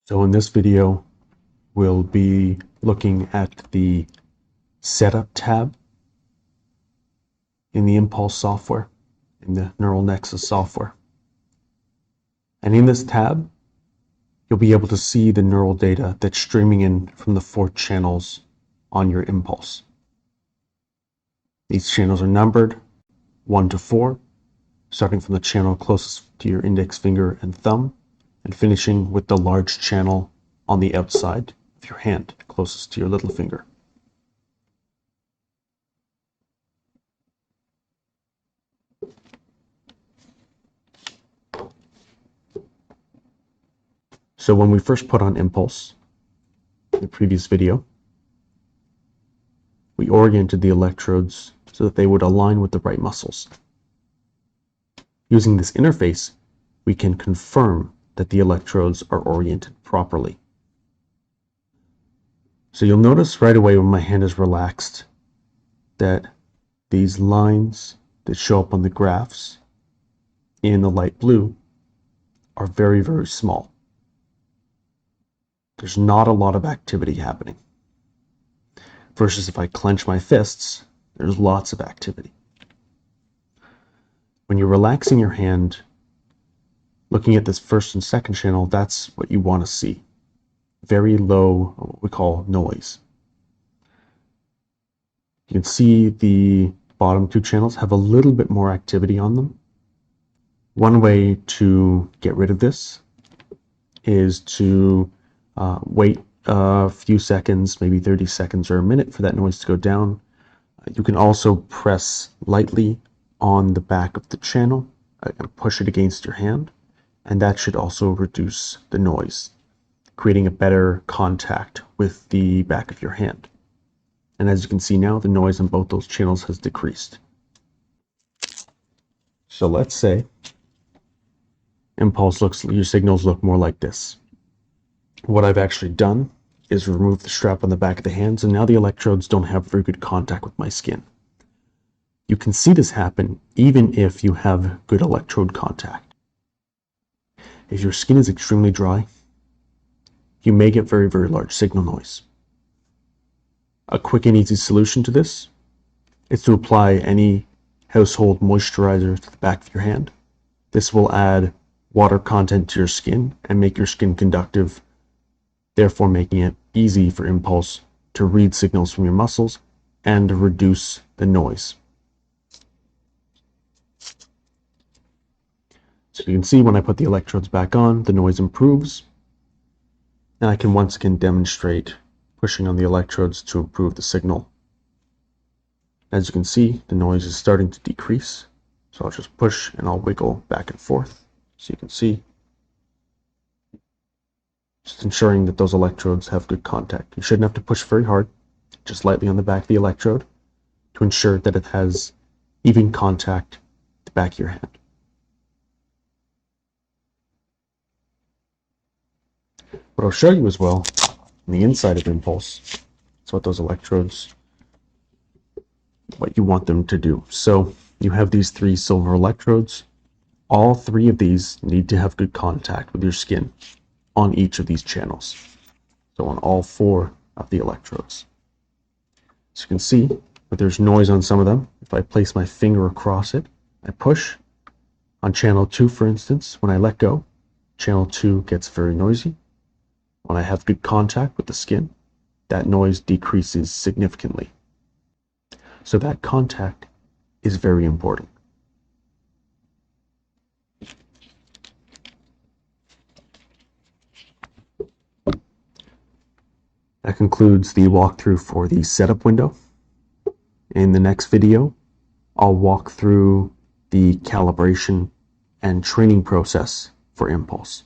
So in this video, we'll be looking at the Setup tab in the Impulse software, in the Neural Nexus software. And in this tab, you'll be able to see the neural data that's streaming in from the 4 channels on your Impulse. These channels are numbered 1 to 4, starting from the channel closest to your index finger and thumb, and finishing with the large channel on the outside of your hand, closest to your little finger. So when we first put on Impulse, in the previous video, we oriented the electrodes so that they would align with the right muscles. Using this interface, we can confirm that the electrodes are oriented properly. So you'll notice right away when my hand is relaxed that these lines that show up on the graphs in the light blue are very, very small. There's not a lot of activity happening. Versus if I clench my fists, there's lots of activity. When you're relaxing your hand, looking at this first and second channel, that's what you want to see. Very low, what we call noise. You can see the bottom 2 channels have a little bit more activity on them. One way to get rid of this is to wait a few seconds, maybe 30 seconds or a minute for that noise to go down. You can also press lightly on the back of the channel and push it against your hand, and that should also reduce the noise, creating a better contact with the back of your hand. And as you can see now, the noise on both those channels has decreased. So let's say your signals look more like this. What I've actually done is remove the strap on the back of the hands, and now the electrodes don't have very good contact with my skin. You can see this happen even if you have good electrode contact. If your skin is extremely dry, you may get very, very large signal noise. A quick and easy solution to this is to apply any household moisturizer to the back of your hand. This will add water content to your skin and make your skin conductive, therefore making it easy for Impulse to read signals from your muscles and to reduce the noise. So you can see when I put the electrodes back on, the noise improves. And I can once again demonstrate pushing on the electrodes to improve the signal. As you can see, the noise is starting to decrease. So I'll just push and I'll wiggle back and forth. So you can see, just ensuring that those electrodes have good contact. You shouldn't have to push very hard, just lightly on the back of the electrode to ensure that it has even contact with the back of your hand. What I'll show you as well on the inside of Impulse is what those electrodes, what you want them to do. So you have these 3 silver electrodes. All 3 of these need to have good contact with your skin on each of these channels. So on all 4 of the electrodes. As you can see, but there's noise on some of them. If I place my finger across it, I push. On channel 2, for instance, when I let go, channel 2 gets very noisy. When I have good contact with the skin, that noise decreases significantly. So that contact is very important. That concludes the walkthrough for the setup window. In the next video, I'll walk through the calibration and training process for Impulse.